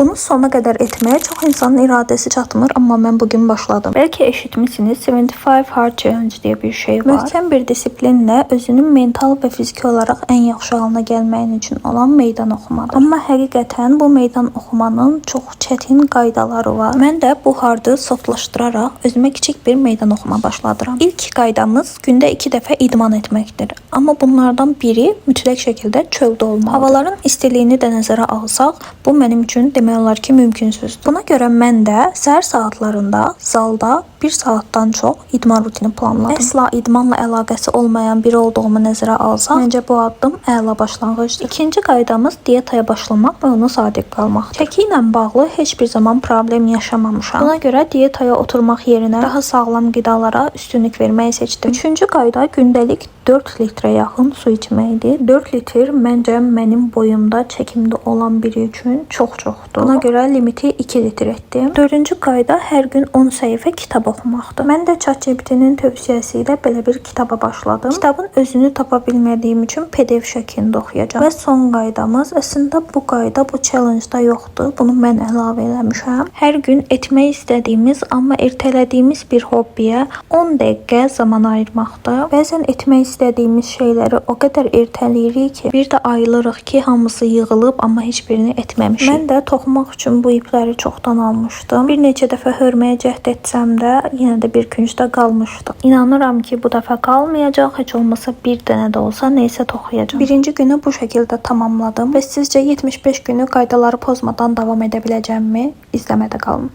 Bunu sona qədər etməyə çox insanın iradəsi çatmır, amma mən bugün başladım. Bəlkə eşitmişsiniz, 75 Hard Challenge diye bir şey var. Möhkəm bir disiplinlə özünün mental və fiziki olaraq ən yaxşı halına gəlməyin üçün olan meydan oxumadır. Amma həqiqətən bu meydan oxumanın çox çətin qaydaları var. Mən də bu hardı softlaşdıraraq özümə kiçik bir meydan oxuma başladıram. İlk qaydamız gündə 2 dəfə idman etməkdir. Amma bunlardan biri mütləq şəkildə çöldə olmalıdır. Havaların istiliyini də nəzərə alsaq, bu mənim üçün demək olar ki, mümkünsüzdür. Buna görə mən də səhər saatlarında zalda 1 saatdan çox idman rutini planladım. Əsla idmanla əlaqəsi olmayan biri olduğumu nəzərə alsaq, məncə bu addım əla başlanğıcdır. İkinci qaydamız diyetaya başlamaq və ona sadiq qalmaq. Çəki ilə bağlı heç bir zaman problem yaşamamışam. Buna görə diyetaya oturmaq yerinə daha sağlam qidalara üstünlük verməyi seçdim. Üçüncü qayda gündəlik 4 litrə yaxın su içməkdir. 4 litr məncə mənim boyumda çəkimdə olan biri üçün çoxdur. Buna görə limiti 2 litr etdim. Dördüncü qayda hər gün 10 səhifə kitab oxumaqdır. Mən də ChatGPT-nin tövsiyəsi ilə belə bir kitaba başladım. Kitabın özünü tapa bilmədiyim üçün PDF şəklində oxuyacağam. Və son qaydamız, əslində bu qayda bu challenge-da yoxdur. Bunu mən əlavə eləmişəm. Hər gün etmək istədiyimiz, amma ertələdiyimiz bir hobbiyə 10 dəqiqə zaman ayırmaqdır. Bəzən etmək istədiyimiz şeyləri o qədər ertələyirik ki, bir də ayılırıq ki, hamısı yığılıb, amma heç birini etməmişik. Mən də toxumaq üçün bu ipləri çoxdan almışdım. Bir neçə dəfə hörməyə cəhd etsəm də, yenə də bir küncdə qalmışdım. İnanıram ki, bu dəfə qalmayacaq, heç olmasa bir dənə də olsa neysə toxuyacağam. Birinci günü bu şəkildə tamamladım və sizcə 75 günü qaydaları pozmadan davam edə biləcəmmi? İzləmədə qalın.